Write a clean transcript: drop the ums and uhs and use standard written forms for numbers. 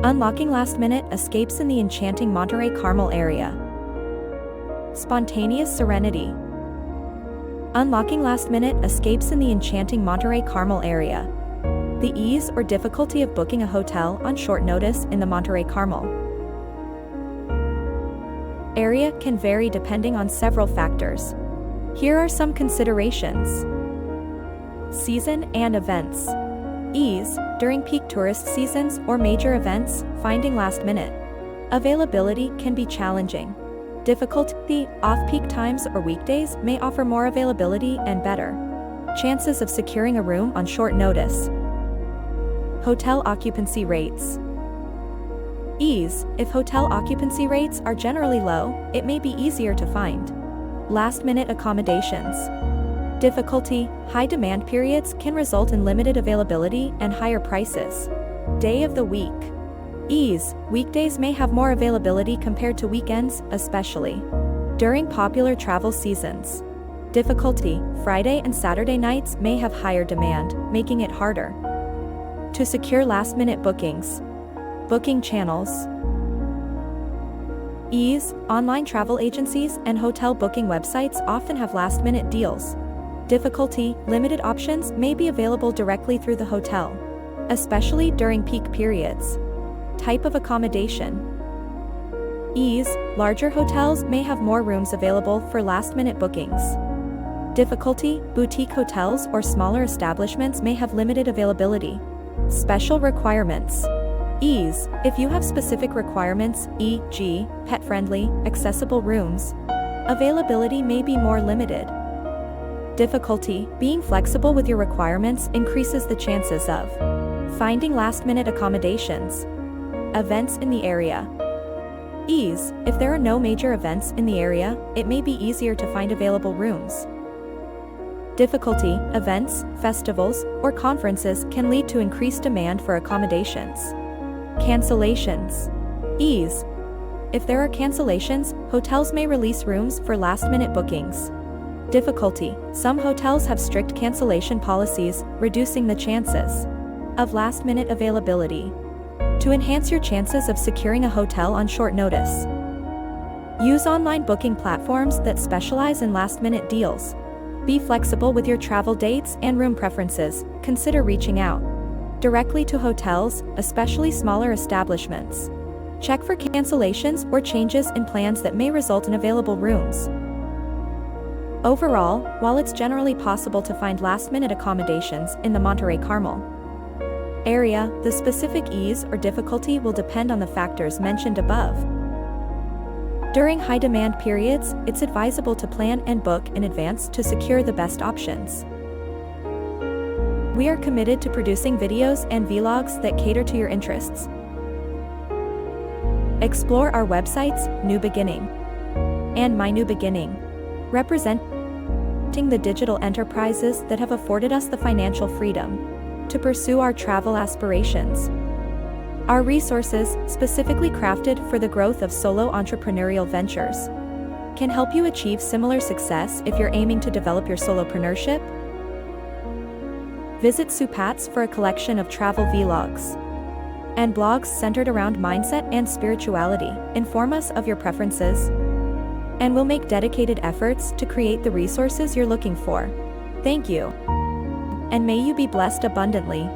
Unlocking last-minute escapes in the enchanting Monterey Carmel area. Spontaneous serenity. Unlocking last-minute escapes in the enchanting Monterey Carmel area. The ease or difficulty of booking a hotel on short notice in the Monterey Carmel area can vary depending on several factors. Here are some considerations. Season and events. Ease. During peak tourist seasons or major events, finding last-minute availability can be challenging. Difficulty. Off-peak times or weekdays may offer more availability and better chances of securing a room on short notice. Hotel occupancy rates. Ease. If hotel occupancy rates are generally low, it may be easier to find last-minute accommodations. Difficulty. High demand periods can result in limited availability and higher prices. Day of the week. Ease. Weekdays may have more availability compared to weekends, especially during popular travel seasons. Difficulty. Friday and Saturday nights may have higher demand, making it harder to secure last-minute bookings. Booking channels. Ease. Online travel agencies and hotel booking websites often have last-minute deals. Difficulty. Limited options may be available directly through the hotel, especially during peak periods. Type of accommodation. Ease. Larger hotels may have more rooms available for last-minute bookings. Difficulty. Boutique hotels or smaller establishments may have limited availability. Special requirements. Ease. If you have specific requirements, e.g., pet-friendly, accessible rooms, availability may be more limited. Difficulty. Being flexible with your requirements increases the chances of finding last-minute accommodations. Events in the area. Ease. If there are no major events in the area, it may be easier to find available rooms. Difficulty. Events, festivals, or conferences can lead to increased demand for accommodations. Cancellations. Ease. If there are cancellations, hotels may release rooms for last-minute bookings. Difficulty. Some hotels have strict cancellation policies, reducing the chances of last-minute availability. To enhance your chances of securing a hotel on short notice, use online booking platforms that specialize in last-minute deals. Be flexible with your travel dates and room preferences. Consider reaching out directly to hotels, especially smaller establishments. Check for cancellations or changes in plans that may result in available rooms. Overall, while it's generally possible to find last-minute accommodations in the Monterey Carmel area, the specific ease or difficulty will depend on the factors mentioned above. During high-demand periods, it's advisable to plan and book in advance to secure the best options. We are committed to producing videos and vlogs that cater to your interests. Explore our websites, New Beginning and My New Beginning, representing the digital enterprises that have afforded us the financial freedom to pursue our travel aspirations. Our resources, specifically crafted for the growth of solo entrepreneurial ventures, can help you achieve similar success if you're aiming to develop your solopreneurship. Visit Supats for a collection of travel vlogs and blogs centered around mindset and spirituality. Inform us of your preferences, and we'll make dedicated efforts to create the resources you're looking for. Thank you, and may you be blessed abundantly.